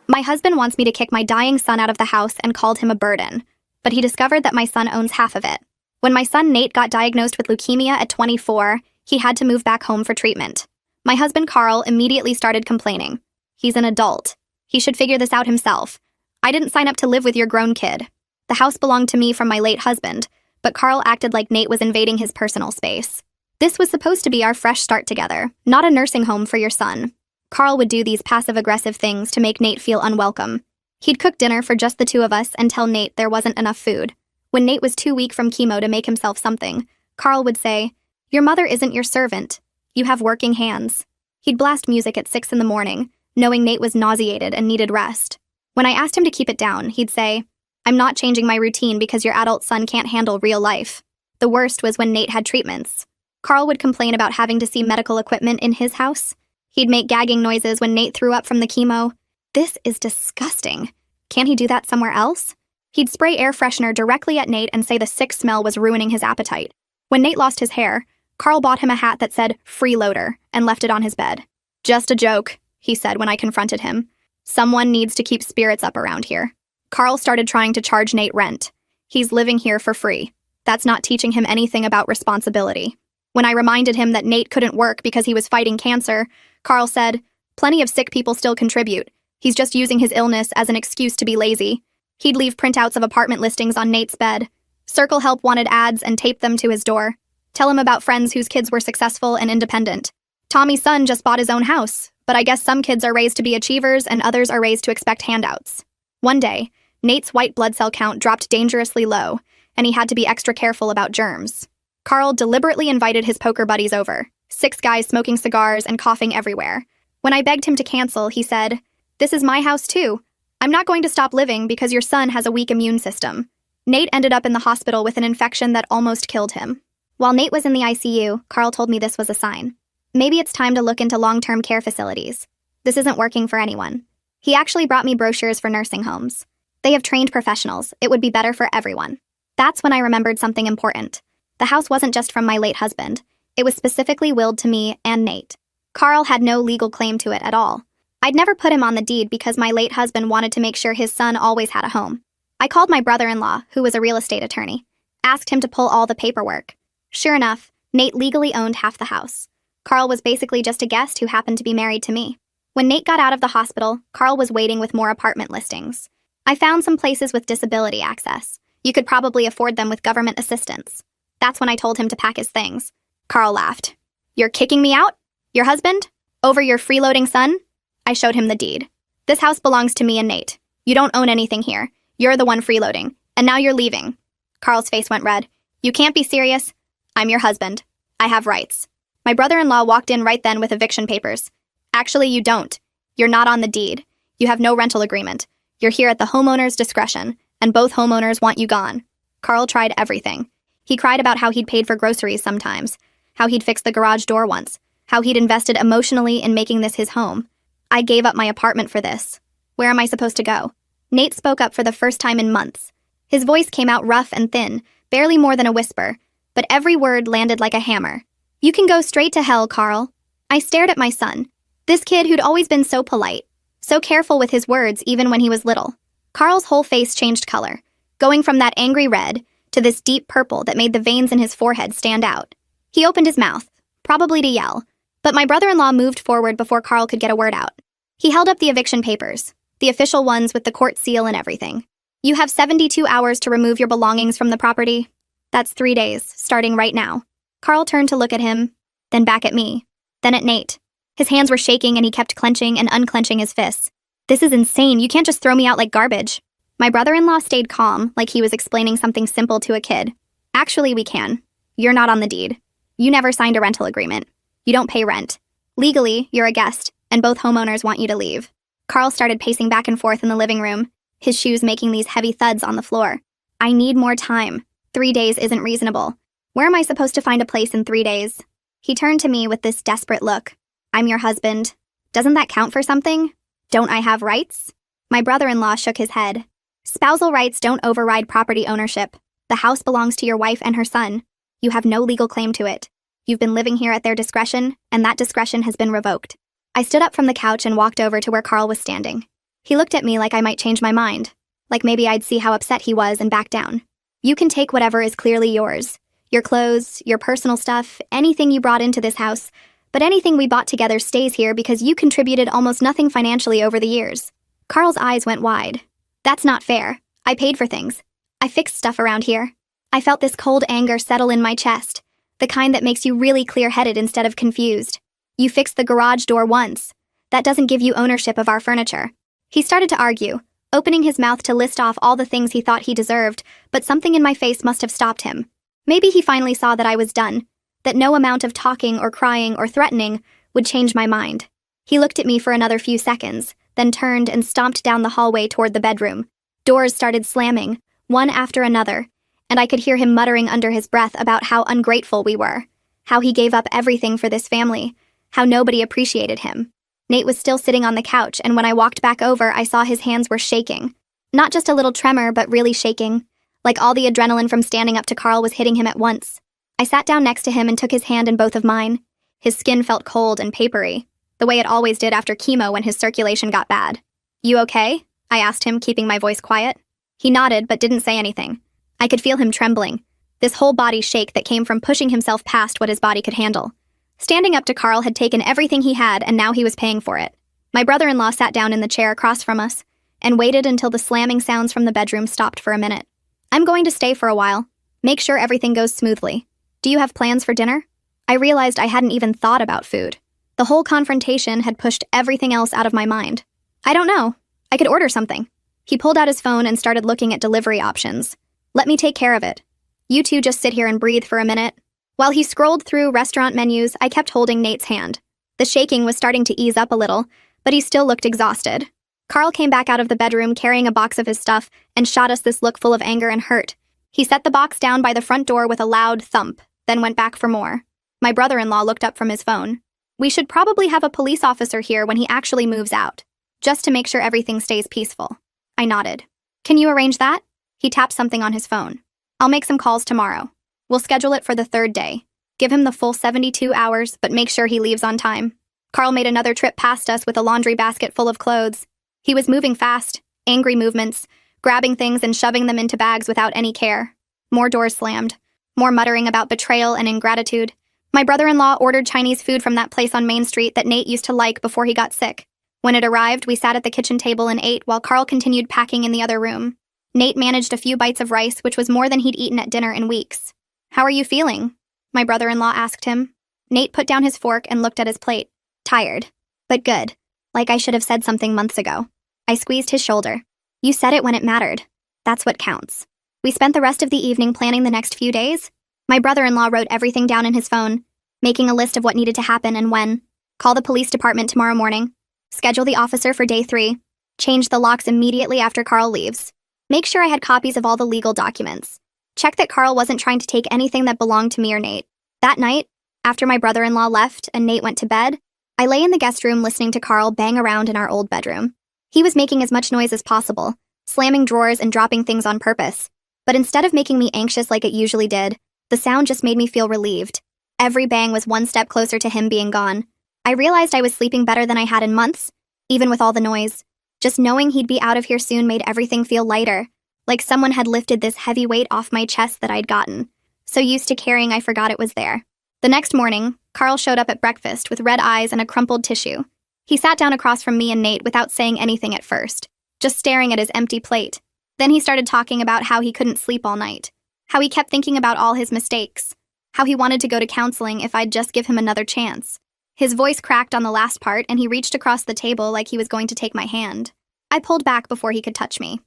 My husband wants me to kick my dying son out of the house and called him a burden, but he discovered that my son owns half of it. When my son Nate got diagnosed with leukemia at 24, he had to move back home for treatment. My husband Carl immediately started complaining. He's an adult. He should figure this out himself. I didn't sign up to live with your grown kid. The house belonged to me from my late husband, but Carl acted like Nate was invading his personal space. This was supposed to be our fresh start together, not a nursing home for your son. Carl would do these passive-aggressive things to make Nate feel unwelcome. He'd cook dinner for just the two of us and tell Nate there wasn't enough food. When Nate was too weak from chemo to make himself something, Carl would say, "Your mother isn't your servant. You have working hands." He'd blast music at 6 in the morning, knowing Nate was nauseated and needed rest. When I asked him to keep it down, he'd say, "I'm not changing my routine because your adult son can't handle real life." The worst was when Nate had treatments. Carl would complain about having to see medical equipment in his house. He'd make gagging noises when Nate threw up from the chemo. This is disgusting. Can't he do that somewhere else? He'd spray air freshener directly at Nate and say the sick smell was ruining his appetite. When Nate lost his hair, Carl bought him a hat that said "freeloader" and left it on his bed. "Just a joke," he said when I confronted him. "Someone needs to keep spirits up around here." Carl started trying to charge Nate rent. He's living here for free. That's not teaching him anything about responsibility. When I reminded him that Nate couldn't work because he was fighting cancer, Carl said, "Plenty of sick people still contribute. He's just using his illness as an excuse to be lazy." He'd leave printouts of apartment listings on Nate's bed. Circle Help wanted ads and tape them to his door. Tell him about friends whose kids were successful and independent. Tommy's son just bought his own house, but I guess some kids are raised to be achievers and others are raised to expect handouts. One day, Nate's white blood cell count dropped dangerously low, and he had to be extra careful about germs. Carl deliberately invited his poker buddies over, 6 guys smoking cigars and coughing everywhere. When I begged him to cancel, he said, "This is my house too. I'm not going to stop living because your son has a weak immune system." Nate ended up in the hospital with an infection that almost killed him. While Nate was in the ICU, Carl told me this was a sign. Maybe it's time to look into long-term care facilities. This isn't working for anyone. He actually brought me brochures for nursing homes. They have trained professionals. It would be better for everyone. That's when I remembered something important. The house wasn't just from my late husband. It was specifically willed to me and Nate. Carl had no legal claim to it at all. I'd never put him on the deed because my late husband wanted to make sure his son always had a home. I called my brother-in-law, who was a real estate attorney, asked him to pull all the paperwork. Sure enough, Nate legally owned half the house. Carl was basically just a guest who happened to be married to me. When Nate got out of the hospital, Carl was waiting with more apartment listings. I found some places with disability access. You could probably afford them with government assistance. That's when I told him to pack his things. Carl laughed. "You're kicking me out? Your husband? Over your freeloading son?" I showed him the deed. "This house belongs to me and Nate. You don't own anything here. You're the one freeloading. And now you're leaving." Carl's face went red. "You can't be serious. I'm your husband. I have rights." My brother-in-law walked in right then with eviction papers. "Actually, you don't. You're not on the deed. You have no rental agreement. You're here at the homeowner's discretion, and both homeowners want you gone." Carl tried everything. He cried about how he'd paid for groceries sometimes, how he'd fixed the garage door once, how he'd invested emotionally in making this his home. I gave up my apartment for this. Where am I supposed to go? Nate spoke up for the first time in months. His voice came out rough and thin, barely more than a whisper, but every word landed like a hammer. "You can go straight to hell, Carl." I stared at my son. This kid who'd always been so polite, so careful with his words even when he was little. Carl's whole face changed color, going from that angry red to this deep purple that made the veins in his forehead stand out. He opened his mouth, probably to yell, but my brother-in-law moved forward before Carl could get a word out. He held up the eviction papers, the official ones with the court seal and everything. "You have 72 hours to remove your belongings from the property. That's 3 days, starting right now." Carl turned to look at him, then back at me, then at Nate. His hands were shaking and he kept clenching and unclenching his fists. "This is insane. You can't just throw me out like garbage." My brother-in-law stayed calm, like he was explaining something simple to a kid. "Actually, we can. You're not on the deed. You never signed a rental agreement. You don't pay rent. Legally, you're a guest, and both homeowners want you to leave." Carl started pacing back and forth in the living room, his shoes making these heavy thuds on the floor. "I need more time. 3 days isn't reasonable. Where am I supposed to find a place in 3 days?" He turned to me with this desperate look. "I'm your husband. Doesn't that count for something? Don't I have rights?" My brother-in-law shook his head. "Spousal rights don't override property ownership. The house belongs to your wife and her son. You have no legal claim to it. You've been living here at their discretion, and that discretion has been revoked." I stood up from the couch and walked over to where Carl was standing. He looked at me like I might change my mind, like maybe I'd see how upset he was and back down. You can take whatever is clearly yours. Your clothes, your personal stuff, anything you brought into this house, but anything we bought together stays here because you contributed almost nothing financially over the years. Carl's eyes went wide. That's not fair. I paid for things. I fixed stuff around here. I felt this cold anger settle in my chest, the kind that makes you really clear-headed instead of confused. You fixed the garage door once. That doesn't give you ownership of our furniture. He started to argue, opening his mouth to list off all the things he thought he deserved, but something in my face must have stopped him. Maybe he finally saw that I was done, that no amount of talking or crying or threatening would change my mind. He looked at me for another few seconds, then turned and stomped down the hallway toward the bedroom. Doors started slamming, one after another, and I could hear him muttering under his breath about how ungrateful we were, how he gave up everything for this family, how nobody appreciated him. Nate was still sitting on the couch, and when I walked back over, I saw his hands were shaking. Not just a little tremor, but really shaking, like all the adrenaline from standing up to Carl was hitting him at once. I sat down next to him and took his hand in both of mine. His skin felt cold and papery, the way it always did after chemo when his circulation got bad. "You okay?" I asked him, keeping my voice quiet. He nodded, but didn't say anything. I could feel him trembling, this whole body shake that came from pushing himself past what his body could handle. Standing up to Carl had taken everything he had, and now he was paying for it. My brother-in-law sat down in the chair across from us and waited until the slamming sounds from the bedroom stopped for a minute. "I'm going to stay for a while. Make sure everything goes smoothly. Do you have plans for dinner?" I realized I hadn't even thought about food. The whole confrontation had pushed everything else out of my mind. "I don't know. I could order something." He pulled out his phone and started looking at delivery options. "Let me take care of it. You two just sit here and breathe for a minute." While he scrolled through restaurant menus, I kept holding Nate's hand. The shaking was starting to ease up a little, but he still looked exhausted. Carl came back out of the bedroom carrying a box of his stuff and shot us this look full of anger and hurt. He set the box down by the front door with a loud thump, then went back for more. My brother-in-law looked up from his phone. "We should probably have a police officer here when he actually moves out, just to make sure everything stays peaceful." I nodded. "Can you arrange that?" He tapped something on his phone. "I'll make some calls tomorrow. We'll schedule it for the 3rd day. Give him the full 72 hours, but make sure he leaves on time." Carl made another trip past us with a laundry basket full of clothes. He was moving fast, angry movements, grabbing things and shoving them into bags without any care. More doors slammed. More muttering about betrayal and ingratitude. My brother-in-law ordered Chinese food from that place on Main Street that Nate used to like before he got sick. When it arrived, we sat at the kitchen table and ate while Carl continued packing in the other room. Nate managed a few bites of rice, which was more than he'd eaten at dinner in weeks. "How are you feeling?" my brother-in-law asked him. Nate put down his fork and looked at his plate. "Tired, but good. Like I should have said something months ago." I squeezed his shoulder. "You said it when it mattered. That's what counts." We spent the rest of the evening planning the next few days. My brother-in-law wrote everything down in his phone, making a list of what needed to happen and when. Call the police department tomorrow morning. Schedule the officer for day 3. Change the locks immediately after Carl leaves. Make sure I had copies of all the legal documents. Check that Carl wasn't trying to take anything that belonged to me or Nate. That night, after my brother-in-law left and Nate went to bed, I lay in the guest room listening to Carl bang around in our old bedroom. He was making as much noise as possible, slamming drawers and dropping things on purpose. But instead of making me anxious like it usually did, the sound just made me feel relieved. Every bang was one step closer to him being gone. I realized I was sleeping better than I had in months, even with all the noise. Just knowing he'd be out of here soon made everything feel lighter, like someone had lifted this heavy weight off my chest that I'd gotten. So used to carrying, I forgot it was there. The next morning, Carl showed up at breakfast with red eyes and a crumpled tissue. He sat down across from me and Nate without saying anything at first, just staring at his empty plate. Then he started talking about how he couldn't sleep all night, how he kept thinking about all his mistakes, how he wanted to go to counseling if I'd just give him another chance. His voice cracked on the last part, and he reached across the table like he was going to take my hand. I pulled back before he could touch me.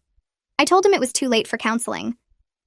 I told him it was too late for counseling,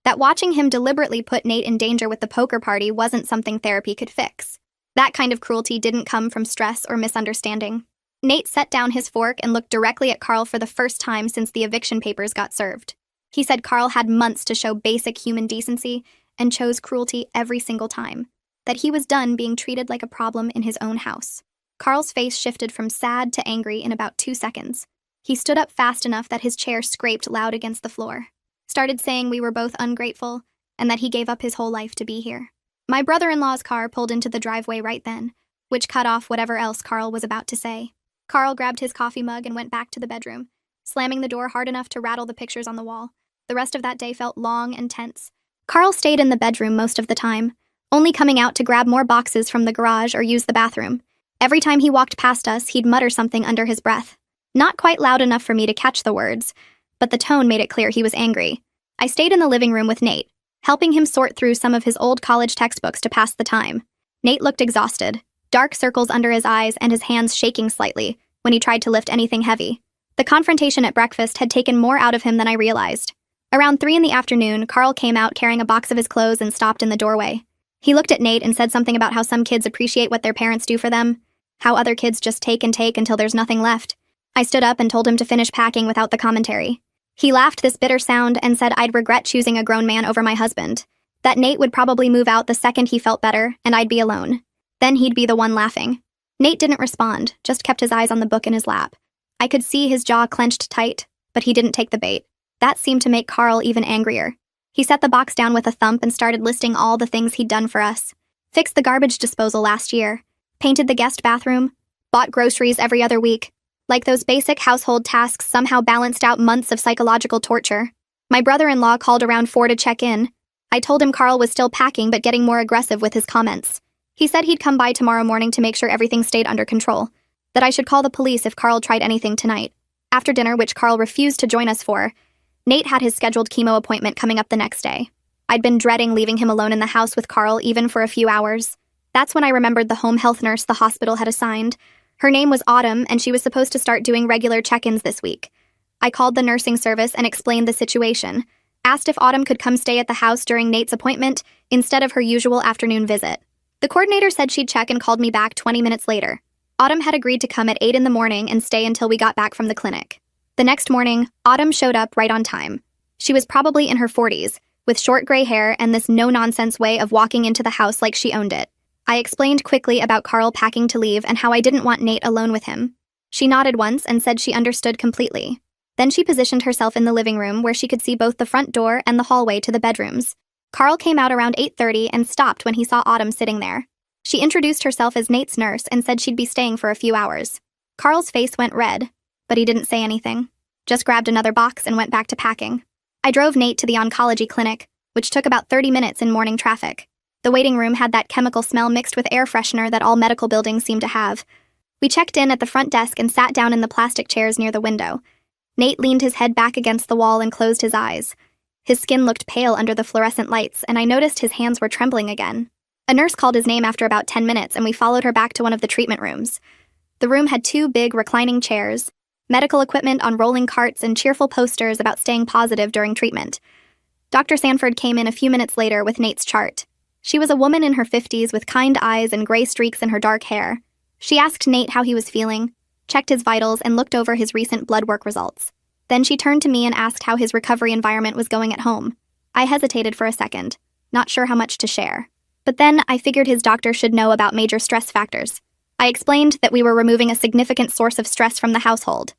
that watching him deliberately put Nate in danger with the poker party wasn't something therapy could fix. That kind of cruelty didn't come from stress or misunderstanding. Nate set down his fork and looked directly at Carl for the first time since the eviction papers got served. He said Carl had months to show basic human decency and chose cruelty every single time, that he was done being treated like a problem in his own house. Carl's face shifted from sad to angry in about 2 seconds. He stood up fast enough that his chair scraped loud against the floor, started saying we were both ungrateful and that he gave up his whole life to be here. My brother-in-law's car pulled into the driveway right then, which cut off whatever else Carl was about to say. Carl grabbed his coffee mug and went back to the bedroom, slamming the door hard enough to rattle the pictures on the wall. The rest of that day felt long and tense. Carl stayed in the bedroom most of the time, only coming out to grab more boxes from the garage or use the bathroom. Every time he walked past us, he'd mutter something under his breath. Not quite loud enough for me to catch the words, but the tone made it clear he was angry. I stayed in the living room with Nate, helping him sort through some of his old college textbooks to pass the time. Nate looked exhausted, dark circles under his eyes and his hands shaking slightly when he tried to lift anything heavy. The confrontation at breakfast had taken more out of him than I realized. Around 3 in the afternoon, Carl came out carrying a box of his clothes and stopped in the doorway. He looked at Nate and said something about how some kids appreciate what their parents do for them, how other kids just take and take until there's nothing left. I stood up and told him to finish packing without the commentary. He laughed this bitter sound and said I'd regret choosing a grown man over my husband, that Nate would probably move out the second he felt better and I'd be alone. Then he'd be the one laughing. Nate didn't respond, just kept his eyes on the book in his lap. I could see his jaw clenched tight, but he didn't take the bait. That seemed to make Carl even angrier. He set the box down with a thump and started listing all the things he'd done for us. Fixed the garbage disposal last year, painted the guest bathroom, bought groceries every other week. Like those basic household tasks somehow balanced out months of psychological torture. My brother-in-law called around 4 to check in. I told him Carl was still packing but getting more aggressive with his comments. He said he'd come by tomorrow morning to make sure everything stayed under control, that I should call the police if Carl tried anything tonight. After dinner, which Carl refused to join us for, Nate had his scheduled chemo appointment coming up the next day. I'd been dreading leaving him alone in the house with Carl even for a few hours. That's when I remembered the home health nurse the hospital had assigned. Her name was Autumn, and she was supposed to start doing regular check-ins this week. I called the nursing service and explained the situation, asked if Autumn could come stay at the house during Nate's appointment instead of her usual afternoon visit. The coordinator said she'd check and called me back 20 minutes later. Autumn had agreed to come at 8 in the morning and stay until we got back from the clinic. The next morning, Autumn showed up right on time. She was probably in her 40s, with short gray hair and this no-nonsense way of walking into the house like she owned it. I explained quickly about Carl packing to leave and how I didn't want Nate alone with him. She nodded once and said she understood completely. Then she positioned herself in the living room where she could see both the front door and the hallway to the bedrooms. Carl came out around 8:30 and stopped when he saw Autumn sitting there. She introduced herself as Nate's nurse and said she'd be staying for a few hours. Carl's face went red, but he didn't say anything. Just grabbed another box and went back to packing. I drove Nate to the oncology clinic, which took about 30 minutes in morning traffic. The waiting room had that chemical smell mixed with air freshener that all medical buildings seem to have. We checked in at the front desk and sat down in the plastic chairs near the window. Nate leaned his head back against the wall and closed his eyes. His skin looked pale under the fluorescent lights, and I noticed his hands were trembling again. A nurse called his name after about 10 minutes, and we followed her back to one of the treatment rooms. The room had 2 big reclining chairs, medical equipment on rolling carts, and cheerful posters about staying positive during treatment. Dr. Sanford came in a few minutes later with Nate's chart. She was a woman in her 50s with kind eyes and gray streaks in her dark hair. She asked Nate how he was feeling, checked his vitals, and looked over his recent blood work results. Then she turned to me and asked how his recovery environment was going at home. I hesitated for a second, not sure how much to share. But then I figured his doctor should know about major stress factors. I explained that we were removing a significant source of stress from the household,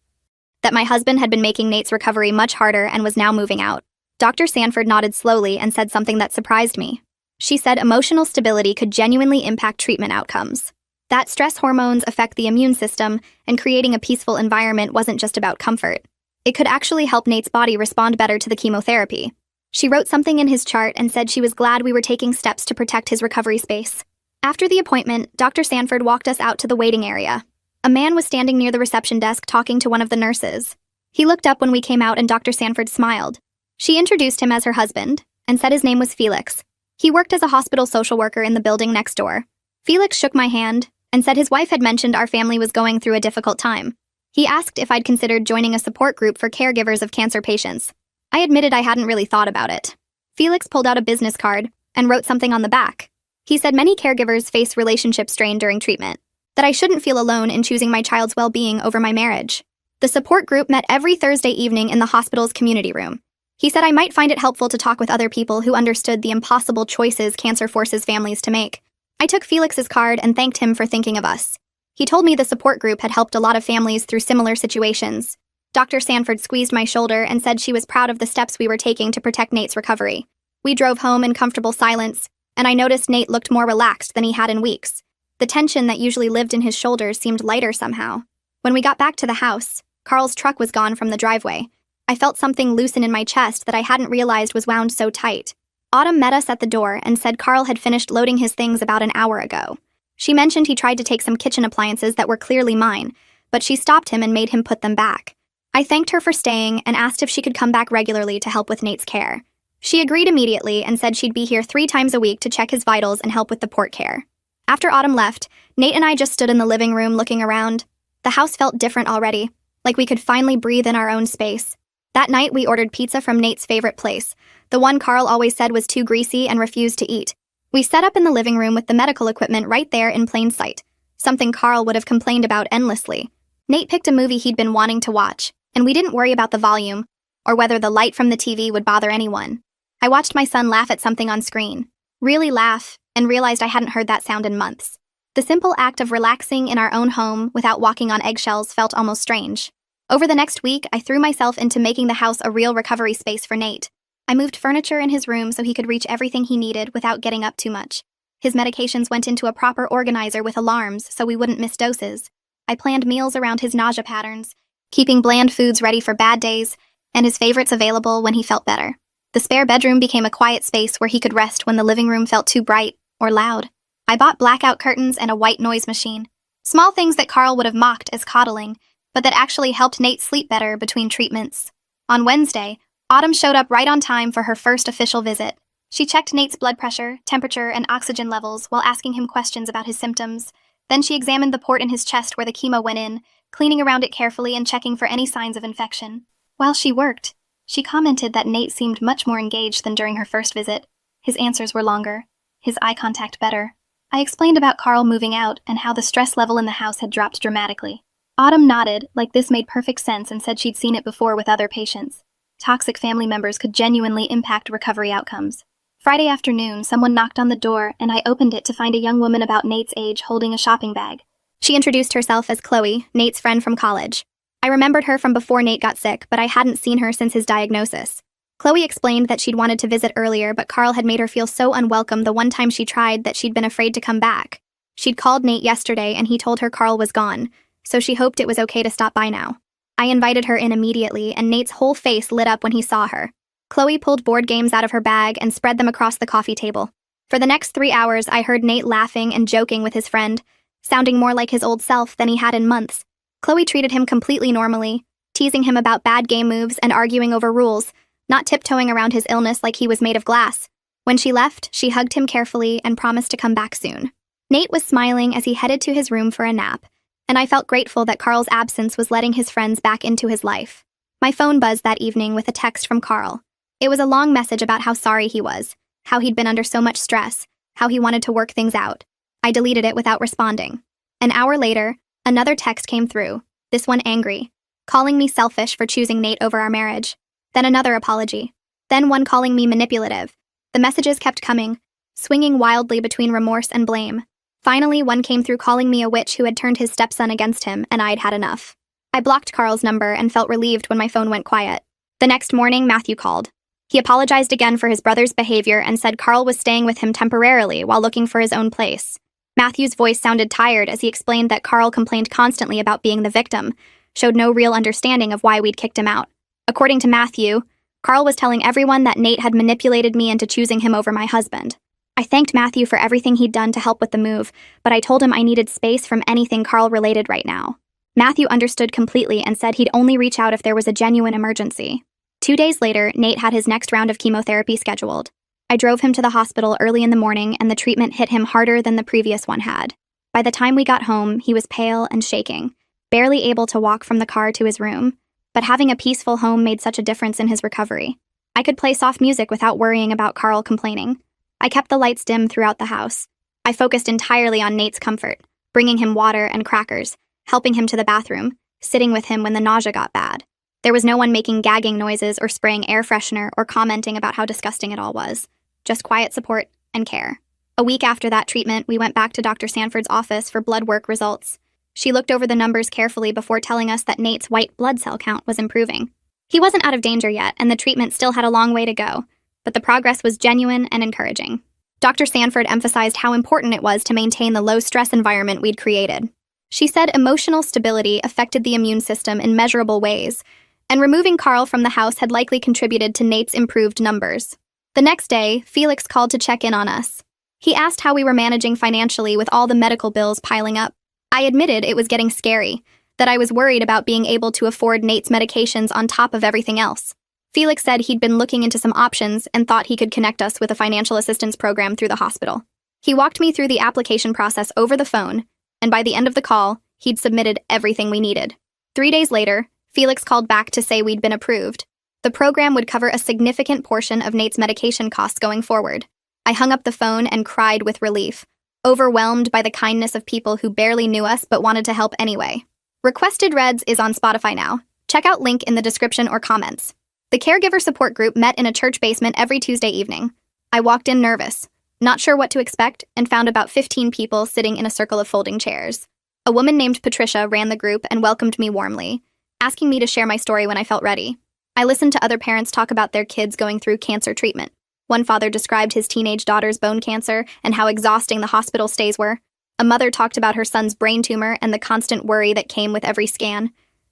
that my husband had been making Nate's recovery much harder and was now moving out. Dr. Sanford nodded slowly and said something that surprised me. She said emotional stability could genuinely impact treatment outcomes. That stress hormones affect the immune system, and creating a peaceful environment wasn't just about comfort. It could actually help Nate's body respond better to the chemotherapy. She wrote something in his chart and said she was glad we were taking steps to protect his recovery space. After the appointment, Dr. Sanford walked us out to the waiting area. A man was standing near the reception desk talking to one of the nurses. He looked up when we came out and Dr. Sanford smiled. She introduced him as her husband and said his name was Felix. He worked as a hospital social worker in the building next door. Felix shook my hand and said his wife had mentioned our family was going through a difficult time. He asked if I'd considered joining a support group for caregivers of cancer patients. I admitted I hadn't really thought about it. Felix pulled out a business card and wrote something on the back. He said many caregivers face relationship strain during treatment, that I shouldn't feel alone in choosing my child's well-being over my marriage. The support group met every Thursday evening in the hospital's community room. He said I might find it helpful to talk with other people who understood the impossible choices cancer forces families to make. I took Felix's card and thanked him for thinking of us. He told me the support group had helped a lot of families through similar situations. Dr. Sanford squeezed my shoulder and said she was proud of the steps we were taking to protect Nate's recovery. We drove home in comfortable silence, and I noticed Nate looked more relaxed than he had in weeks. The tension that usually lived in his shoulders seemed lighter somehow. When we got back to the house, Carl's truck was gone from the driveway. I felt something loosen in my chest that I hadn't realized was wound so tight. Autumn met us at the door and said Carl had finished loading his things about an hour ago. She mentioned he tried to take some kitchen appliances that were clearly mine, but she stopped him and made him put them back. I thanked her for staying and asked if she could come back regularly to help with Nate's care. She agreed immediately and said she'd be here 3 times a week to check his vitals and help with the port care. After Autumn left, Nate and I just stood in the living room looking around. The house felt different already, like we could finally breathe in our own space. That night, we ordered pizza from Nate's favorite place, the one Carl always said was too greasy and refused to eat. We set up in the living room with the medical equipment right there in plain sight, something Carl would have complained about endlessly. Nate picked a movie he'd been wanting to watch, and we didn't worry about the volume or whether the light from the TV would bother anyone. I watched my son laugh at something on screen, really laugh, and realized I hadn't heard that sound in months. The simple act of relaxing in our own home without walking on eggshells felt almost strange. Over the next week, I threw myself into making the house a real recovery space for Nate. I moved furniture in his room so he could reach everything he needed without getting up too much. His medications went into a proper organizer with alarms so we wouldn't miss doses. I planned meals around his nausea patterns, keeping bland foods ready for bad days, and his favorites available when he felt better. The spare bedroom became a quiet space where he could rest when the living room felt too bright or loud. I bought blackout curtains and a white noise machine. Small things that Carl would have mocked as coddling, but that actually helped Nate sleep better between treatments. On Wednesday, Autumn showed up right on time for her first official visit. She checked Nate's blood pressure, temperature, and oxygen levels while asking him questions about his symptoms. Then she examined the port in his chest where the chemo went in, cleaning around it carefully and checking for any signs of infection. While she worked, she commented that Nate seemed much more engaged than during her first visit. His answers were longer, his eye contact better. I explained about Carl moving out and how the stress level in the house had dropped dramatically. Autumn nodded, like this made perfect sense, and said she'd seen it before with other patients. Toxic family members could genuinely impact recovery outcomes. Friday afternoon, someone knocked on the door, and I opened it to find a young woman about Nate's age holding a shopping bag. She introduced herself as Chloe, Nate's friend from college. I remembered her from before Nate got sick, but I hadn't seen her since his diagnosis. Chloe explained that she'd wanted to visit earlier, but Carl had made her feel so unwelcome the one time she tried that she'd been afraid to come back. She'd called Nate yesterday, and he told her Carl was gone, so she hoped it was okay to stop by now. I invited her in immediately, and Nate's whole face lit up when he saw her. Chloe pulled board games out of her bag and spread them across the coffee table. For the next 3 hours, I heard Nate laughing and joking with his friend, sounding more like his old self than he had in months. Chloe treated him completely normally, teasing him about bad game moves and arguing over rules, not tiptoeing around his illness like he was made of glass. When she left, she hugged him carefully and promised to come back soon. Nate was smiling as he headed to his room for a nap, and I felt grateful that Carl's absence was letting his friends back into his life. My phone buzzed that evening with a text from Carl. It was a long message about how sorry he was, how he'd been under so much stress, how he wanted to work things out. I deleted it without responding. An hour later, another text came through, this one angry, calling me selfish for choosing Nate over our marriage. Then another apology. Then one calling me manipulative. The messages kept coming, swinging wildly between remorse and blame. Finally, one came through calling me a witch who had turned his stepson against him, and I'd had enough. I blocked Carl's number and felt relieved when my phone went quiet. The next morning, Matthew called. He apologized again for his brother's behavior and said Carl was staying with him temporarily while looking for his own place. Matthew's voice sounded tired as he explained that Carl complained constantly about being the victim, showed no real understanding of why we'd kicked him out. According to Matthew, Carl was telling everyone that Nate had manipulated me into choosing him over my husband. I thanked Matthew for everything he'd done to help with the move, but I told him I needed space from anything Carl-related right now. Matthew understood completely and said he'd only reach out if there was a genuine emergency. 2 days later, Nate had his next round of chemotherapy scheduled. I drove him to the hospital early in the morning, and the treatment hit him harder than the previous one had. By the time we got home, he was pale and shaking, barely able to walk from the car to his room. But having a peaceful home made such a difference in his recovery. I could play soft music without worrying about Carl complaining. I kept the lights dim throughout the house. I focused entirely on Nate's comfort, bringing him water and crackers, helping him to the bathroom, sitting with him when the nausea got bad. There was no one making gagging noises or spraying air freshener or commenting about how disgusting it all was. Just quiet support and care. A week after that treatment, we went back to Dr. Sanford's office for blood work results. She looked over the numbers carefully before telling us that Nate's white blood cell count was improving. He wasn't out of danger yet, and the treatment still had a long way to go, but the progress was genuine and encouraging. Dr. Sanford emphasized how important it was to maintain the low-stress environment we'd created. She said emotional stability affected the immune system in measurable ways, and removing Carl from the house had likely contributed to Nate's improved numbers. The next day, Felix called to check in on us. He asked how we were managing financially with all the medical bills piling up. I admitted it was getting scary, that I was worried about being able to afford Nate's medications on top of everything else. Felix said he'd been looking into some options and thought he could connect us with a financial assistance program through the hospital. He walked me through the application process over the phone, and by the end of the call, he'd submitted everything we needed. 3 days later, Felix called back to say we'd been approved. The program would cover a significant portion of Nate's medication costs going forward. I hung up the phone and cried with relief, overwhelmed by the kindness of people who barely knew us but wanted to help anyway. Requested Reds is on Spotify now. Check out link in the description or comments. The caregiver support group met in a church basement every Tuesday evening. I walked in nervous, not sure what to expect, and found about 15 people sitting in a circle of folding chairs. A woman named Patricia ran the group and welcomed me warmly, asking me to share my story when I felt ready. I listened to other parents talk about their kids going through cancer treatment. One father described his teenage daughter's bone cancer and how exhausting the hospital stays were. A mother talked about her son's brain tumor and the constant worry that came with every scan.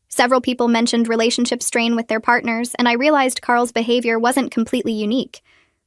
Several people mentioned relationship strain with their partners, and I realized Carl's behavior wasn't completely unique,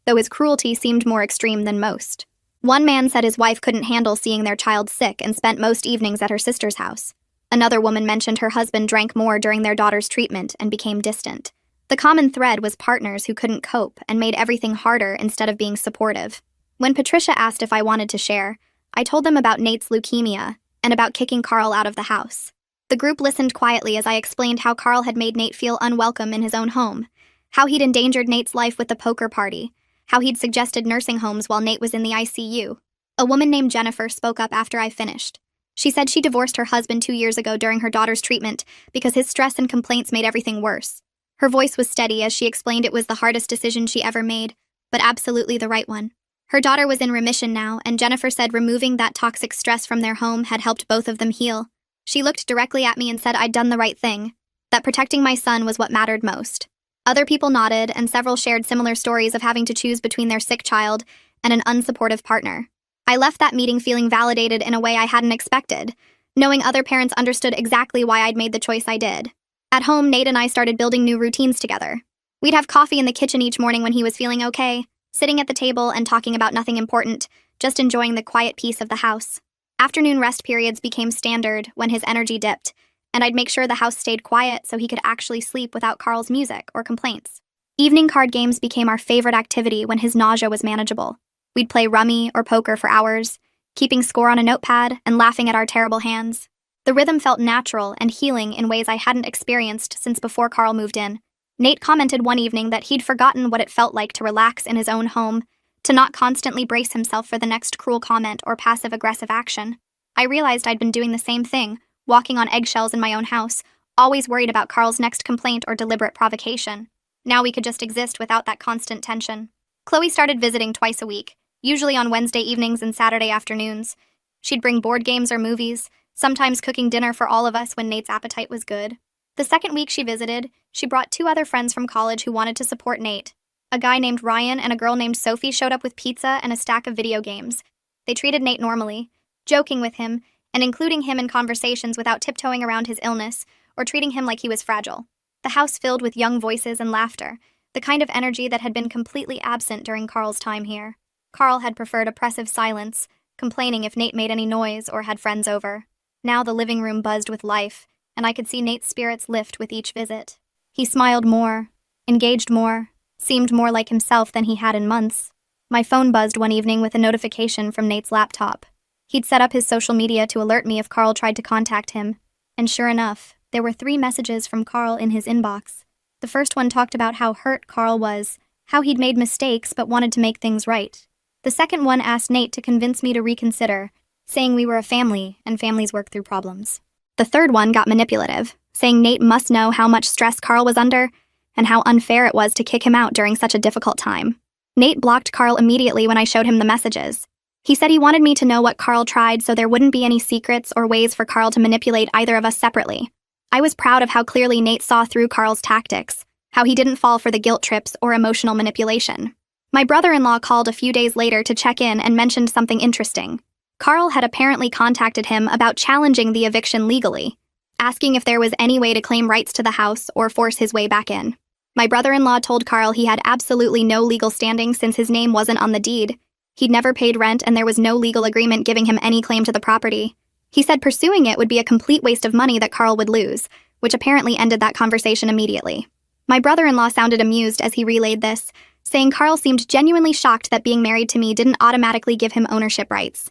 though his cruelty seemed more extreme than most. One man said his wife couldn't handle seeing their child sick and spent most evenings at her sister's house. Another woman mentioned her husband drank more during their daughter's treatment and became distant. The common thread was partners who couldn't cope and made everything harder instead of being supportive. When Patricia asked if I wanted to share, I told them about Nate's leukemia and about kicking Carl out of the house. The group listened quietly as I explained how Carl had made Nate feel unwelcome in his own home, how he'd endangered Nate's life with the poker party, how he'd suggested nursing homes while Nate was in the ICU. A woman named Jennifer spoke up after I finished. She said she divorced her husband 2 years ago during her daughter's treatment because his stress and complaints made everything worse. Her voice was steady as she explained it was the hardest decision she ever made, but absolutely the right one. Her daughter was in remission now, and Jennifer said removing that toxic stress from their home had helped both of them heal. She looked directly at me and said I'd done the right thing, that protecting my son was what mattered most. Other people nodded, and several shared similar stories of having to choose between their sick child and an unsupportive partner. I left that meeting feeling validated in a way I hadn't expected, knowing other parents understood exactly why I'd made the choice I did. At home, Nate and I started building new routines together. We'd have coffee in the kitchen each morning when he was feeling okay, sitting at the table and talking about nothing important, just enjoying the quiet peace of the house. Afternoon rest periods became standard when his energy dipped, and I'd make sure the house stayed quiet so he could actually sleep without Carl's music or complaints. Evening card games became our favorite activity when his nausea was manageable. We'd play rummy or poker for hours, keeping score on a notepad and laughing at our terrible hands. The rhythm felt natural and healing in ways I hadn't experienced since before Carl moved in. Nate commented one evening that he'd forgotten what it felt like to relax in his own home, to not constantly brace himself for the next cruel comment or passive-aggressive action. I realized I'd been doing the same thing, walking on eggshells in my own house, always worried about Carl's next complaint or deliberate provocation. Now we could just exist without that constant tension. Chloe started visiting twice a week, usually on Wednesday evenings and Saturday afternoons. She'd bring board games or movies, sometimes cooking dinner for all of us when Nate's appetite was good. The second week she visited, she brought 2 other friends from college who wanted to support Nate. A guy named Ryan and a girl named Sophie showed up with pizza and a stack of video games. They treated Nate normally, joking with him and including him in conversations without tiptoeing around his illness or treating him like he was fragile. The house filled with young voices and laughter, the kind of energy that had been completely absent during Carl's time here. Carl had preferred oppressive silence, complaining if Nate made any noise or had friends over. Now the living room buzzed with life, and I could see Nate's spirits lift with each visit. He smiled more, engaged more, seemed more like himself than he had in months. My phone buzzed one evening with a notification from Nate's laptop. He'd set up his social media to alert me if Carl tried to contact him, and sure enough, there were 3 messages from Carl in his inbox. The first one talked about how hurt Carl was, how he'd made mistakes but wanted to make things right. The second one asked Nate to convince me to reconsider, saying we were a family and families work through problems. The third one got manipulative, saying Nate must know how much stress Carl was under and how unfair it was to kick him out during such a difficult time. Nate blocked Carl immediately when I showed him the messages. He said he wanted me to know what Carl tried so there wouldn't be any secrets or ways for Carl to manipulate either of us separately. I was proud of how clearly Nate saw through Carl's tactics, how he didn't fall for the guilt trips or emotional manipulation. My brother-in-law called a few days later to check in and mentioned something interesting. Carl had apparently contacted him about challenging the eviction legally, asking if there was any way to claim rights to the house or force his way back in. My brother-in-law told Carl he had absolutely no legal standing since his name wasn't on the deed. He'd never paid rent and there was no legal agreement giving him any claim to the property. He said pursuing it would be a complete waste of money that Carl would lose, which apparently ended that conversation immediately. My brother-in-law sounded amused as he relayed this, saying Carl seemed genuinely shocked that being married to me didn't automatically give him ownership rights.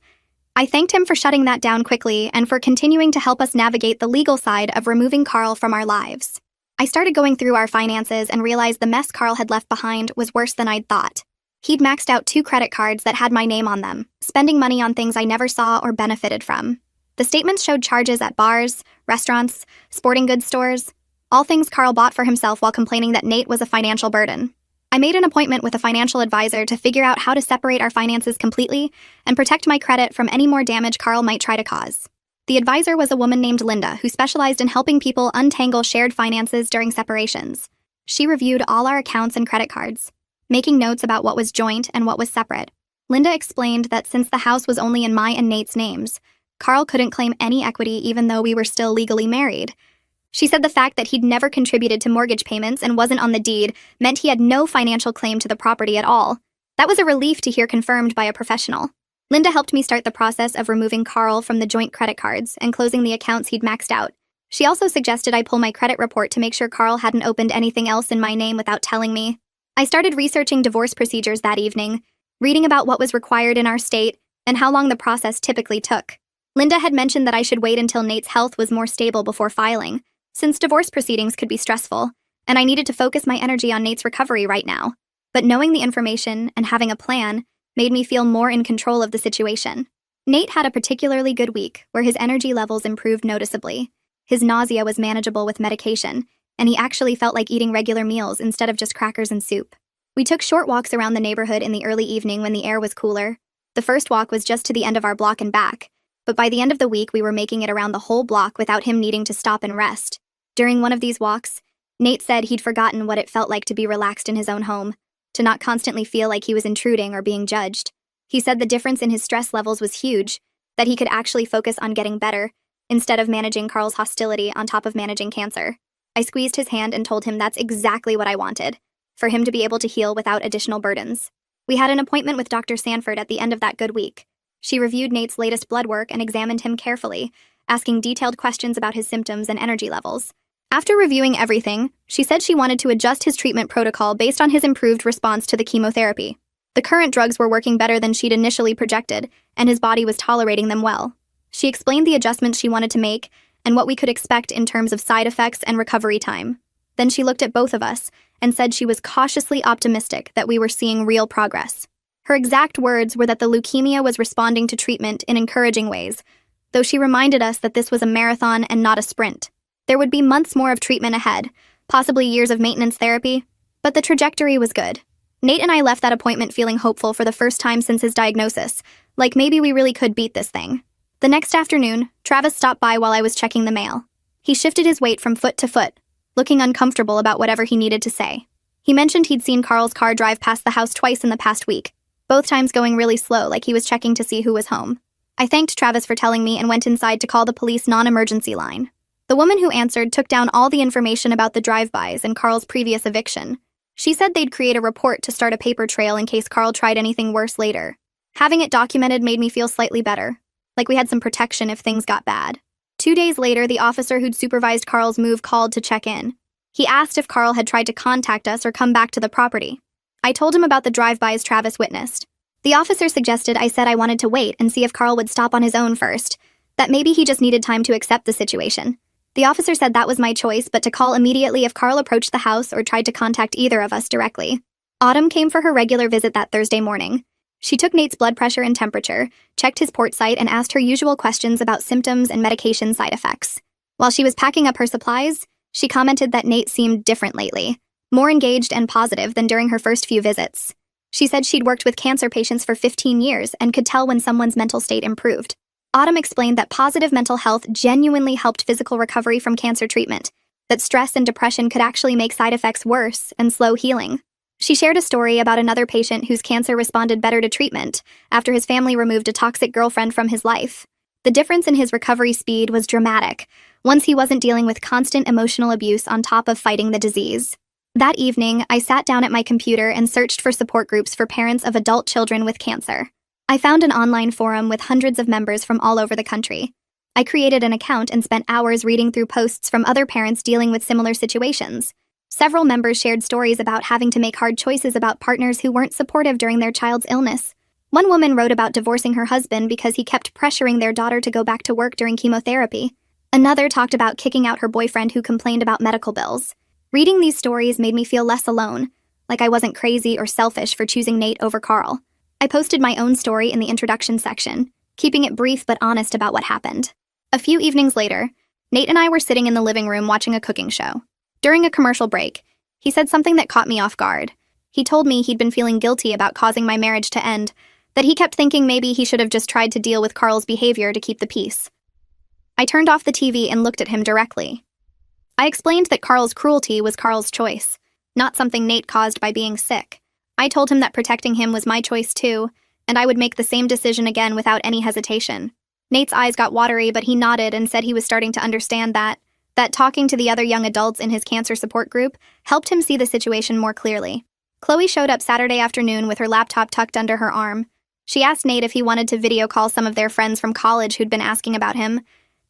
I thanked him for shutting that down quickly and for continuing to help us navigate the legal side of removing Carl from our lives. I started going through our finances and realized the mess Carl had left behind was worse than I'd thought. He'd maxed out 2 credit cards that had my name on them, spending money on things I never saw or benefited from. The statements showed charges at bars, restaurants, sporting goods stores, all things Carl bought for himself while complaining that Nate was a financial burden. I made an appointment with a financial advisor to figure out how to separate our finances completely and protect my credit from any more damage Carl might try to cause. The advisor was a woman named Linda who specialized in helping people untangle shared finances during separations. She reviewed all our accounts and credit cards, making notes about what was joint and what was separate. Linda explained that since the house was only in my and Nate's names, Carl couldn't claim any equity even though we were still legally married. She said the fact that he'd never contributed to mortgage payments and wasn't on the deed meant he had no financial claim to the property at all. That was a relief to hear confirmed by a professional. Linda helped me start the process of removing Carl from the joint credit cards and closing the accounts he'd maxed out. She also suggested I pull my credit report to make sure Carl hadn't opened anything else in my name without telling me. I started researching divorce procedures that evening, reading about what was required in our state and how long the process typically took. Linda had mentioned that I should wait until Nate's health was more stable before filing, since divorce proceedings could be stressful, and I needed to focus my energy on Nate's recovery right now. But knowing the information and having a plan made me feel more in control of the situation. Nate had a particularly good week where his energy levels improved noticeably. His nausea was manageable with medication, and he actually felt like eating regular meals instead of just crackers and soup. We took short walks around the neighborhood in the early evening when the air was cooler. The first walk was just to the end of our block and back, but by the end of the week we were making it around the whole block without him needing to stop and rest. During one of these walks, Nate said he'd forgotten what it felt like to be relaxed in his own home, to not constantly feel like he was intruding or being judged. He said the difference in his stress levels was huge, that he could actually focus on getting better, instead of managing Carl's hostility on top of managing cancer. I squeezed his hand and told him that's exactly what I wanted, for him to be able to heal without additional burdens. We had an appointment with Dr. Sanford at the end of that good week. She reviewed Nate's latest blood work and examined him carefully, asking detailed questions about his symptoms and energy levels. After reviewing everything, she said she wanted to adjust his treatment protocol based on his improved response to the chemotherapy. The current drugs were working better than she'd initially projected, and his body was tolerating them well. She explained the adjustments she wanted to make and what we could expect in terms of side effects and recovery time. Then she looked at both of us and said she was cautiously optimistic that we were seeing real progress. Her exact words were that the leukemia was responding to treatment in encouraging ways, though she reminded us that this was a marathon and not a sprint. There would be months more of treatment ahead, possibly years of maintenance therapy, but the trajectory was good. Nate and I left that appointment feeling hopeful for the first time since his diagnosis, like maybe we really could beat this thing. The next afternoon, Travis stopped by while I was checking the mail. He shifted his weight from foot to foot, looking uncomfortable about whatever he needed to say. He mentioned he'd seen Carl's car drive past the house twice in the past week, both times going really slow, like he was checking to see who was home. I thanked Travis for telling me and went inside to call the police non-emergency line. The woman who answered took down all the information about the drive-bys and Carl's previous eviction. She said they'd create a report to start a paper trail in case Carl tried anything worse later. Having it documented made me feel slightly better, like we had some protection if things got bad. 2 days later, the officer who'd supervised Carl's move called to check in. He asked if Carl had tried to contact us or come back to the property. I told him about the drive-bys Travis witnessed. The officer suggested I said I wanted to wait and see if Carl would stop on his own first, that maybe he just needed time to accept the situation. The officer said that was my choice, but to call immediately if Carl approached the house or tried to contact either of us directly. Autumn came for her regular visit that Thursday morning. She took Nate's blood pressure and temperature, checked his port site, and asked her usual questions about symptoms and medication side effects. While she was packing up her supplies, she commented that Nate seemed different lately, more engaged and positive than during her first few visits. She said she'd worked with cancer patients for 15 years and could tell when someone's mental state improved. Autumn explained that positive mental health genuinely helped physical recovery from cancer treatment, that stress and depression could actually make side effects worse and slow healing. She shared a story about another patient whose cancer responded better to treatment after his family removed a toxic girlfriend from his life. The difference in his recovery speed was dramatic, once he wasn't dealing with constant emotional abuse on top of fighting the disease. That evening, I sat down at my computer and searched for support groups for parents of adult children with cancer. I found an online forum with hundreds of members from all over the country. I created an account and spent hours reading through posts from other parents dealing with similar situations. Several members shared stories about having to make hard choices about partners who weren't supportive during their child's illness. One woman wrote about divorcing her husband because he kept pressuring their daughter to go back to work during chemotherapy. Another talked about kicking out her boyfriend who complained about medical bills. Reading these stories made me feel less alone, like I wasn't crazy or selfish for choosing Nate over Carl. I posted my own story in the introduction section, keeping it brief but honest about what happened. A few evenings later, Nate and I were sitting in the living room watching a cooking show. During a commercial break, he said something that caught me off guard. He told me he'd been feeling guilty about causing my marriage to end, that he kept thinking maybe he should have just tried to deal with Carl's behavior to keep the peace. I turned off the TV and looked at him directly. I explained that Carl's cruelty was Carl's choice, not something Nate caused by being sick. I told him that protecting him was my choice too, and I would make the same decision again without any hesitation. Nate's eyes got watery, but he nodded and said he was starting to understand that talking to the other young adults in his cancer support group helped him see the situation more clearly. Chloe showed up Saturday afternoon with her laptop tucked under her arm. She asked Nate if he wanted to video call some of their friends from college who'd been asking about him.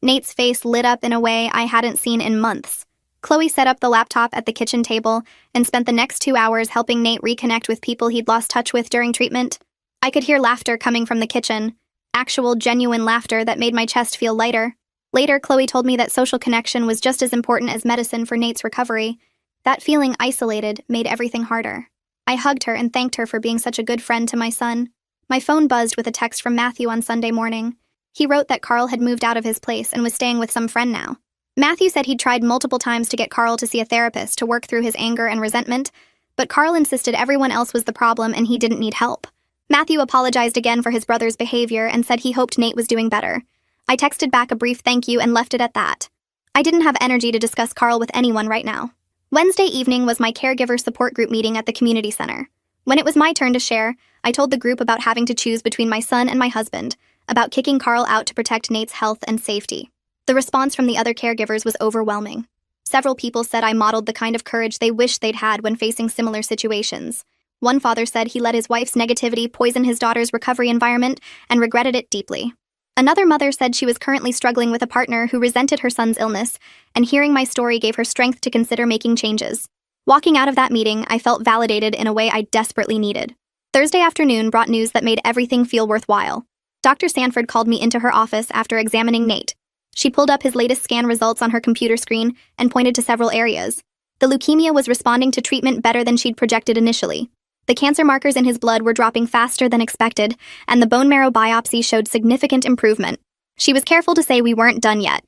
Nate's face lit up in a way I hadn't seen in months. Chloe set up the laptop at the kitchen table and spent the next 2 hours helping Nate reconnect with people he'd lost touch with during treatment. I could hear laughter coming from the kitchen, actual genuine laughter that made my chest feel lighter. Later, Chloe told me that social connection was just as important as medicine for Nate's recovery. That feeling isolated made everything harder. I hugged her and thanked her for being such a good friend to my son. My phone buzzed with a text from Matthew on Sunday morning. He wrote that Carl had moved out of his place and was staying with some friend now. Matthew said he'd tried multiple times to get Carl to see a therapist to work through his anger and resentment, but Carl insisted everyone else was the problem and he didn't need help. Matthew apologized again for his brother's behavior and said he hoped Nate was doing better. I texted back a brief thank you and left it at that. I didn't have energy to discuss Carl with anyone right now. Wednesday evening was my caregiver support group meeting at the community center. When it was my turn to share, I told the group about having to choose between my son and my husband, about kicking Carl out to protect Nate's health and safety. The response from the other caregivers was overwhelming. Several people said I modeled the kind of courage they wished they'd had when facing similar situations. One father said he let his wife's negativity poison his daughter's recovery environment and regretted it deeply. Another mother said she was currently struggling with a partner who resented her son's illness, and hearing my story gave her strength to consider making changes. Walking out of that meeting, I felt validated in a way I desperately needed. Thursday afternoon brought news that made everything feel worthwhile. Dr. Sanford called me into her office after examining Nate. She pulled up his latest scan results on her computer screen and pointed to several areas. The leukemia was responding to treatment better than she'd projected initially. The cancer markers in his blood were dropping faster than expected, and the bone marrow biopsy showed significant improvement. She was careful to say we weren't done yet,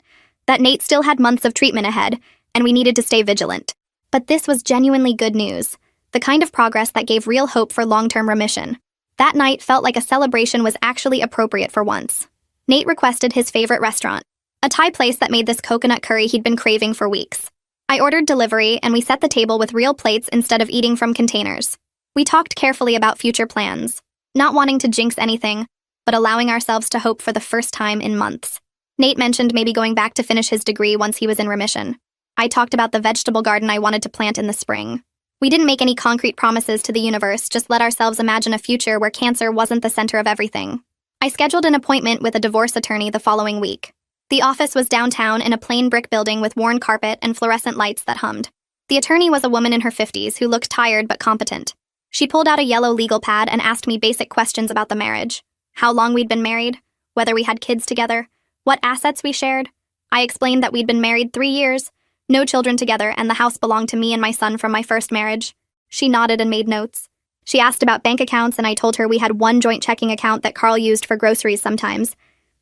that Nate still had months of treatment ahead, and we needed to stay vigilant. But this was genuinely good news, the kind of progress that gave real hope for long-term remission. That night felt like a celebration was actually appropriate for once. Nate requested his favorite restaurant, a Thai place that made this coconut curry he'd been craving for weeks. I ordered delivery, and we set the table with real plates instead of eating from containers. We talked carefully about future plans, not wanting to jinx anything, but allowing ourselves to hope for the first time in months. Nate mentioned maybe going back to finish his degree once he was in remission. I talked about the vegetable garden I wanted to plant in the spring. We didn't make any concrete promises to the universe, just let ourselves imagine a future where cancer wasn't the center of everything. I scheduled an appointment with a divorce attorney the following week. The office was downtown in a plain brick building with worn carpet and fluorescent lights that hummed. The attorney was a woman in her 50s who looked tired but competent. She pulled out a yellow legal pad and asked me basic questions about the marriage. How long we'd been married, whether we had kids together, what assets we shared. I explained that we'd been married 3 years, no children together, and the house belonged to me and my son from my first marriage. She nodded and made notes. She asked about bank accounts, and I told her we had one joint checking account that Carl used for groceries sometimes,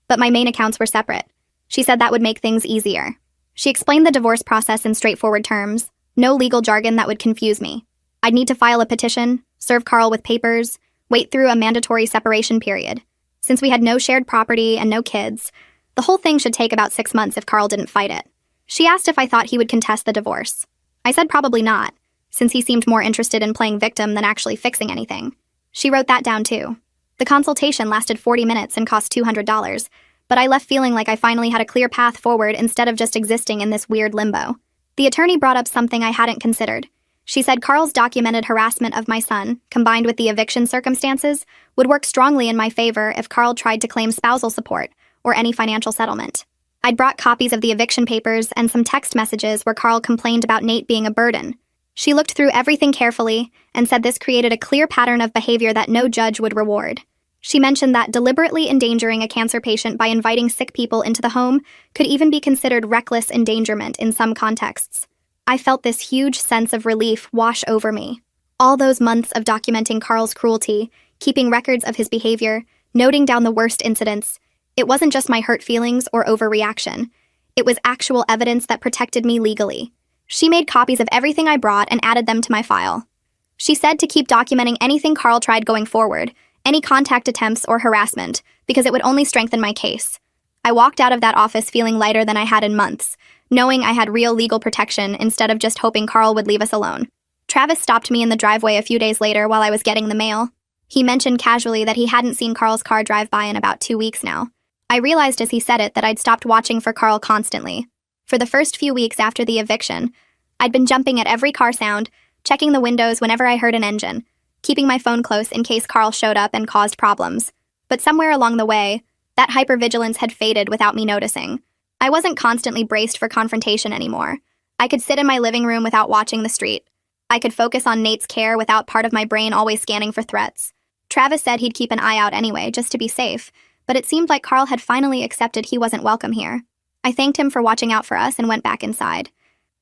but my main accounts were separate. She said that would make things easier. She explained the divorce process in straightforward terms, no legal jargon that would confuse me. I'd need to file a petition, serve Carl with papers, wait through a mandatory separation period. Since we had no shared property and no kids, the whole thing should take about 6 months if Carl didn't fight it. She asked if I thought he would contest the divorce. I said probably not. since he seemed more interested in playing victim than actually fixing anything. She wrote that down too. The consultation lasted 40 minutes and cost $200, but I left feeling like I finally had a clear path forward instead of just existing in this weird limbo. The attorney brought up something I hadn't considered. She said Carl's documented harassment of my son, combined with the eviction circumstances, would work strongly in my favor if Carl tried to claim spousal support or any financial settlement. I'd brought copies of the eviction papers and some text messages where Carl complained about Nate being a burden. She looked through everything carefully and said this created a clear pattern of behavior that no judge would reward. She mentioned that deliberately endangering a cancer patient by inviting sick people into the home could even be considered reckless endangerment in some contexts. I felt this huge sense of relief wash over me. All those months of documenting Carl's cruelty, keeping records of his behavior, noting down the worst incidents, it wasn't just my hurt feelings or overreaction. It was actual evidence that protected me legally. She made copies of everything I brought and added them to my file. She said to keep documenting anything Carl tried going forward, any contact attempts or harassment, because it would only strengthen my case. I walked out of that office feeling lighter than I had in months, knowing I had real legal protection instead of just hoping Carl would leave us alone. Travis stopped me in the driveway a few days later while I was getting the mail. He mentioned casually that he hadn't seen Carl's car drive by in about 2 weeks now. I realized as he said it that I'd stopped watching for Carl constantly. For the first few weeks after the eviction, I'd been jumping at every car sound, checking the windows whenever I heard an engine, keeping my phone close in case Carl showed up and caused problems. But somewhere along the way, that hypervigilance had faded without me noticing. I wasn't constantly braced for confrontation anymore. I could sit in my living room without watching the street. I could focus on Nate's care without part of my brain always scanning for threats. Travis said he'd keep an eye out anyway, just to be safe, but it seemed like Carl had finally accepted he wasn't welcome here. I thanked him for watching out for us and went back inside.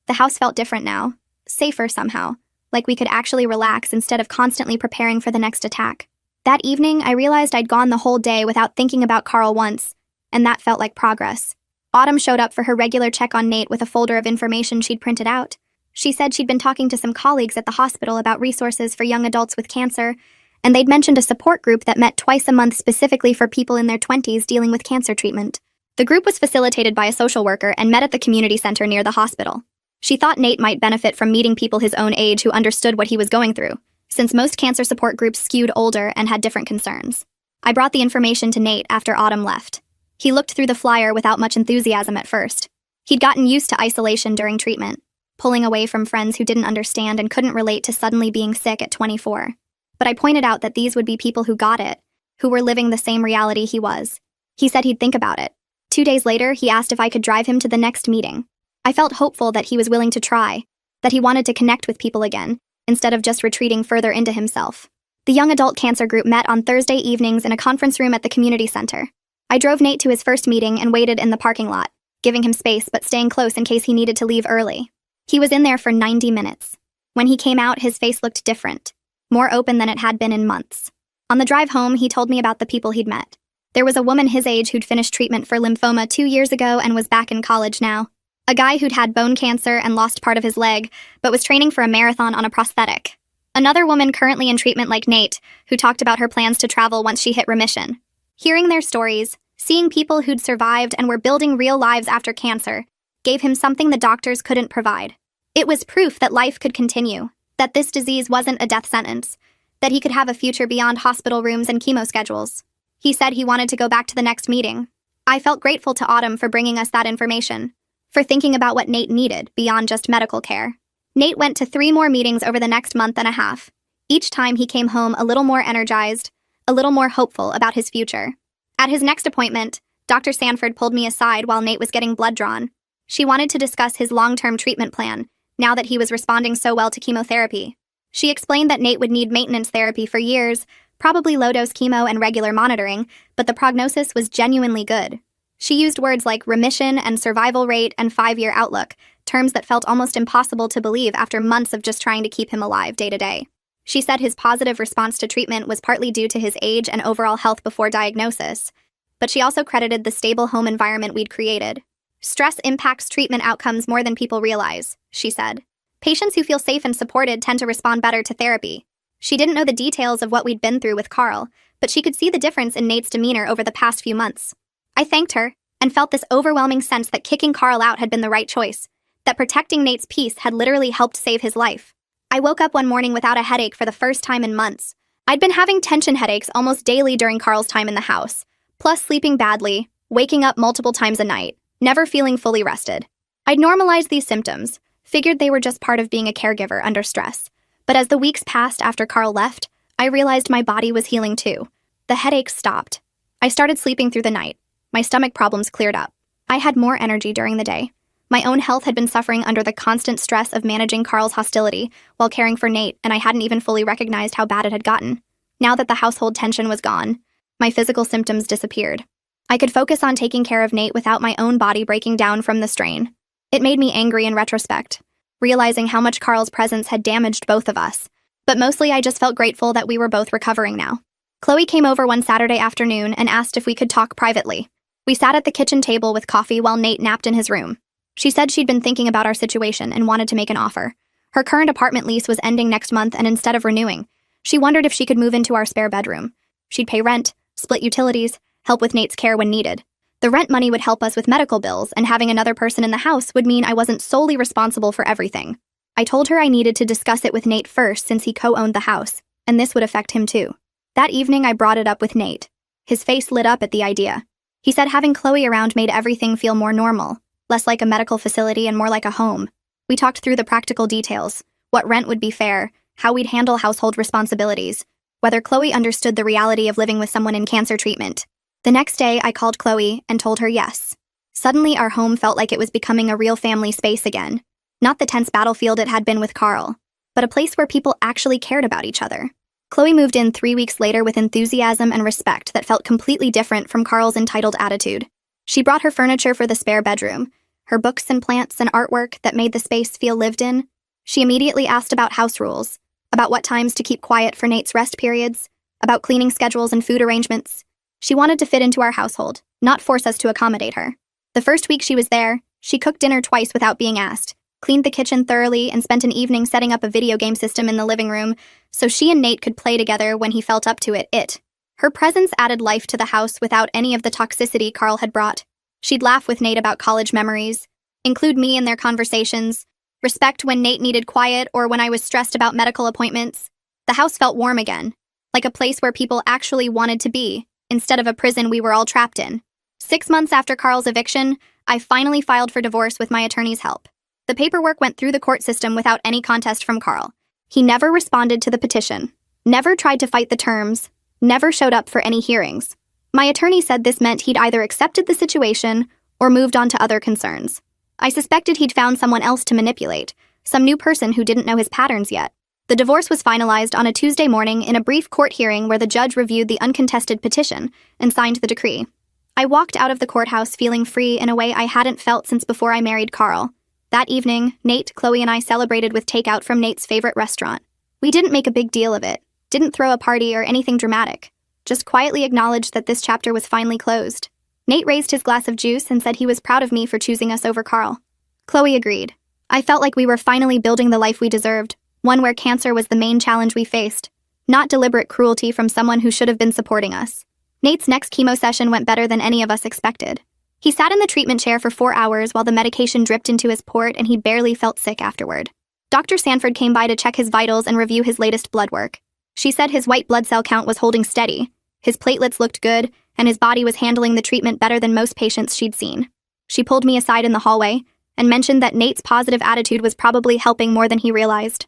The house felt different now, safer somehow, like we could actually relax instead of constantly preparing for the next attack. That evening, I realized I'd gone the whole day without thinking about Carl once, and that felt like progress. Autumn showed up for her regular check on Nate with a folder of information she'd printed out. She said she'd been talking to some colleagues at the hospital about resources for young adults with cancer, and they'd mentioned a support group that met twice a month specifically for people in their 20s dealing with cancer treatment. The group was facilitated by a social worker and met at the community center near the hospital. She thought Nate might benefit from meeting people his own age who understood what he was going through, since most cancer support groups skewed older and had different concerns. I brought the information to Nate after Autumn left. He looked through the flyer without much enthusiasm at first. He'd gotten used to isolation during treatment, pulling away from friends who didn't understand and couldn't relate to suddenly being sick at 24. But I pointed out that these would be people who got it, who were living the same reality he was. He said he'd think about it. 2 days later, he asked if I could drive him to the next meeting. I felt hopeful that he was willing to try, that he wanted to connect with people again, instead of just retreating further into himself. The young adult cancer group met on Thursday evenings in a conference room at the community center. I drove Nate to his first meeting and waited in the parking lot, giving him space but staying close in case he needed to leave early. He was in there for 90 minutes. When he came out, his face looked different, more open than it had been in months. On the drive home, he told me about the people he'd met. There was a woman his age who'd finished treatment for lymphoma 2 years ago and was back in college now. A guy who'd had bone cancer and lost part of his leg, but was training for a marathon on a prosthetic. Another woman currently in treatment like Nate, who talked about her plans to travel once she hit remission. Hearing their stories, seeing people who'd survived and were building real lives after cancer, gave him something the doctors couldn't provide. It was proof that life could continue, that this disease wasn't a death sentence, that he could have a future beyond hospital rooms and chemo schedules. He said he wanted to go back to the next meeting. I felt grateful to Autumn for bringing us that information, for thinking about what Nate needed beyond just medical care. Nate went to 3 more meetings over the next month and a half. Each time he came home a little more energized, a little more hopeful about his future. At his next appointment, Dr. Sanford pulled me aside while Nate was getting blood drawn. She wanted to discuss his long-term treatment plan, now that he was responding so well to chemotherapy. She explained that Nate would need maintenance therapy for years, probably low-dose chemo and regular monitoring, but the prognosis was genuinely good. She used words like remission and survival rate and 5-year outlook, terms that felt almost impossible to believe after months of just trying to keep him alive day to day. She said his positive response to treatment was partly due to his age and overall health before diagnosis, but she also credited the stable home environment we'd created. Stress impacts treatment outcomes more than people realize, she said. Patients who feel safe and supported tend to respond better to therapy. She didn't know the details of what we'd been through with Carl, but she could see the difference in Nate's demeanor over the past few months. I thanked her, and felt this overwhelming sense that kicking Carl out had been the right choice, that protecting Nate's peace had literally helped save his life. I woke up one morning without a headache for the first time in months. I'd been having tension headaches almost daily during Carl's time in the house, plus sleeping badly, waking up multiple times a night, never feeling fully rested. I'd normalized these symptoms, figured they were just part of being a caregiver under stress. But as the weeks passed after Carl left, I realized my body was healing too. The headaches stopped. I started sleeping through the night. My stomach problems cleared up. I had more energy during the day. My own health had been suffering under the constant stress of managing Carl's hostility while caring for Nate, and I hadn't even fully recognized how bad it had gotten. Now that the household tension was gone, my physical symptoms disappeared. I could focus on taking care of Nate without my own body breaking down from the strain. It made me angry in retrospect, realizing how much Carl's presence had damaged both of us. But mostly I just felt grateful that we were both recovering now. Chloe came over one Saturday afternoon and asked if we could talk privately. We sat at the kitchen table with coffee while Nate napped in his room. She said she'd been thinking about our situation and wanted to make an offer. Her current apartment lease was ending next month, and instead of renewing, she wondered if she could move into our spare bedroom. She'd pay rent, split utilities, help with Nate's care when needed. The rent money would help us with medical bills, and having another person in the house would mean I wasn't solely responsible for everything. I told her I needed to discuss it with Nate first since he co-owned the house, and this would affect him too. That evening I brought it up with Nate. His face lit up at the idea. He said having Chloe around made everything feel more normal, less like a medical facility and more like a home. We talked through the practical details, what rent would be fair, how we'd handle household responsibilities, whether Chloe understood the reality of living with someone in cancer treatment. The next day, I called Chloe and told her yes. Suddenly, our home felt like it was becoming a real family space again. Not the tense battlefield it had been with Carl, but a place where people actually cared about each other. Chloe moved in 3 weeks later with enthusiasm and respect that felt completely different from Carl's entitled attitude. She brought her furniture for the spare bedroom, her books and plants and artwork that made the space feel lived in. She immediately asked about house rules, about what times to keep quiet for Nate's rest periods, about cleaning schedules and food arrangements. She wanted to fit into our household, not force us to accommodate her. The first week she was there, she cooked dinner twice without being asked, cleaned the kitchen thoroughly, and spent an evening setting up a video game system in the living room so she and Nate could play together when he felt up to it. Her presence added life to the house without any of the toxicity Carl had brought. She'd laugh with Nate about college memories, include me in their conversations, respect when Nate needed quiet or when I was stressed about medical appointments. The house felt warm again, like a place where people actually wanted to be, instead of a prison we were all trapped in. 6 months after Carl's eviction, I finally filed for divorce with my attorney's help. The paperwork went through the court system without any contest from Carl. He never responded to the petition, never tried to fight the terms, never showed up for any hearings. My attorney said this meant he'd either accepted the situation or moved on to other concerns. I suspected he'd found someone else to manipulate, some new person who didn't know his patterns yet. The divorce was finalized on a Tuesday morning in a brief court hearing where the judge reviewed the uncontested petition and signed the decree. I walked out of the courthouse feeling free in a way I hadn't felt since before I married Carl. That evening, Nate, Chloe, and I celebrated with takeout from Nate's favorite restaurant. We didn't make a big deal of it, didn't throw a party or anything dramatic, just quietly acknowledged that this chapter was finally closed. Nate raised his glass of juice and said he was proud of me for choosing us over Carl. Chloe agreed. I felt like we were finally building the life we deserved, one where cancer was the main challenge we faced, not deliberate cruelty from someone who should have been supporting us. Nate's next chemo session went better than any of us expected. He sat in the treatment chair for 4 hours while the medication dripped into his port, and he barely felt sick afterward. Dr. Sanford came by to check his vitals and review his latest blood work. She said his white blood cell count was holding steady, his platelets looked good, and his body was handling the treatment better than most patients she'd seen. She pulled me aside in the hallway and mentioned that Nate's positive attitude was probably helping more than he realized.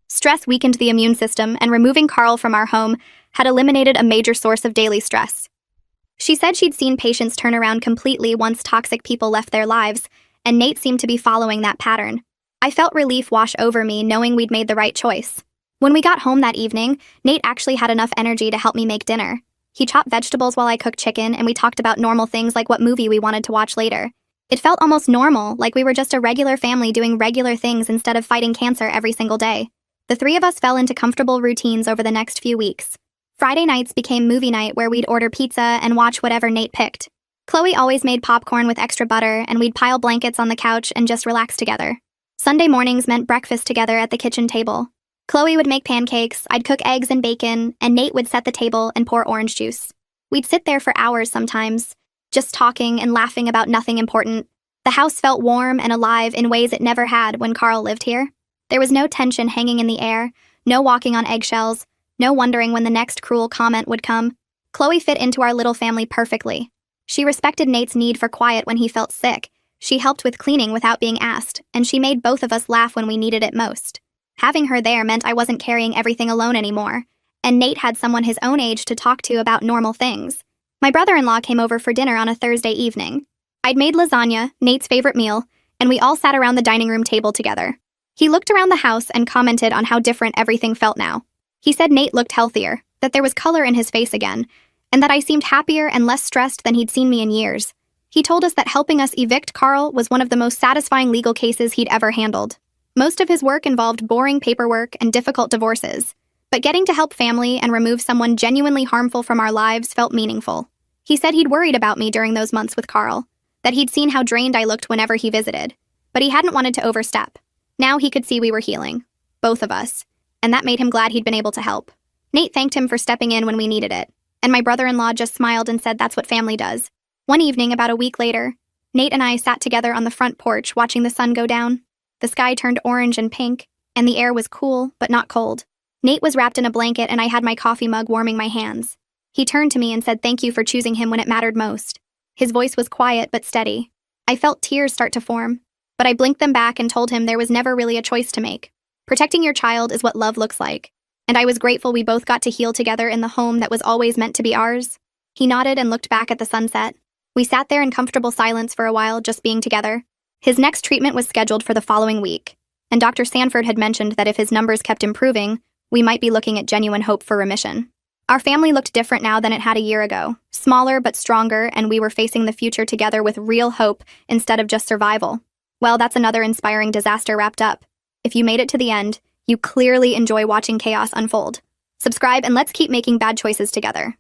Stress weakened the immune system, and removing Carl from our home had eliminated a major source of daily stress. She said she'd seen patients turn around completely once toxic people left their lives, and Nate seemed to be following that pattern. I felt relief wash over me knowing we'd made the right choice. When we got home that evening, Nate actually had enough energy to help me make dinner. He chopped vegetables while I cooked chicken, and we talked about normal things like what movie we wanted to watch later. It felt almost normal, like we were just a regular family doing regular things instead of fighting cancer every single day. The three of us fell into comfortable routines over the next few weeks. Friday nights became movie night where we'd order pizza and watch whatever Nate picked. Chloe always made popcorn with extra butter, and we'd pile blankets on the couch and just relax together. Sunday mornings meant breakfast together at the kitchen table. Chloe would make pancakes, I'd cook eggs and bacon, and Nate would set the table and pour orange juice. We'd sit there for hours sometimes, just talking and laughing about nothing important. The house felt warm and alive in ways it never had when Carl lived here. There was no tension hanging in the air, no walking on eggshells, no wondering when the next cruel comment would come. Chloe fit into our little family perfectly. She respected Nate's need for quiet when he felt sick. She helped with cleaning without being asked, and she made both of us laugh when we needed it most. Having her there meant I wasn't carrying everything alone anymore, and Nate had someone his own age to talk to about normal things. My brother-in-law came over for dinner on a Thursday evening. I'd made lasagna, Nate's favorite meal, and we all sat around the dining room table together. He looked around the house and commented on how different everything felt now. He said Nate looked healthier, that there was color in his face again, and that I seemed happier and less stressed than he'd seen me in years. He told us that helping us evict Carl was one of the most satisfying legal cases he'd ever handled. Most of his work involved boring paperwork and difficult divorces, but getting to help family and remove someone genuinely harmful from our lives felt meaningful. He said he'd worried about me during those months with Carl, that he'd seen how drained I looked whenever he visited, but he hadn't wanted to overstep. Now he could see we were healing, both of us, and that made him glad he'd been able to help. Nate thanked him for stepping in when we needed it, and my brother-in-law just smiled and said that's what family does. One evening, about a week later, Nate and I sat together on the front porch watching the sun go down. The sky turned orange and pink, and the air was cool, but not cold. Nate was wrapped in a blanket and I had my coffee mug warming my hands. He turned to me and said thank you for choosing him when it mattered most. His voice was quiet but steady. I felt tears start to form, but I blinked them back and told him there was never really a choice to make. Protecting your child is what love looks like, and I was grateful we both got to heal together in the home that was always meant to be ours. He nodded and looked back at the sunset. We sat there in comfortable silence for a while, just being together. His next treatment was scheduled for the following week, and Dr. Sanford had mentioned that if his numbers kept improving, we might be looking at genuine hope for remission. Our family looked different now than it had a year ago, smaller but stronger, and we were facing the future together with real hope instead of just survival. Well, that's another inspiring disaster wrapped up. If you made it to the end, you clearly enjoy watching chaos unfold. Subscribe and let's keep making bad choices together.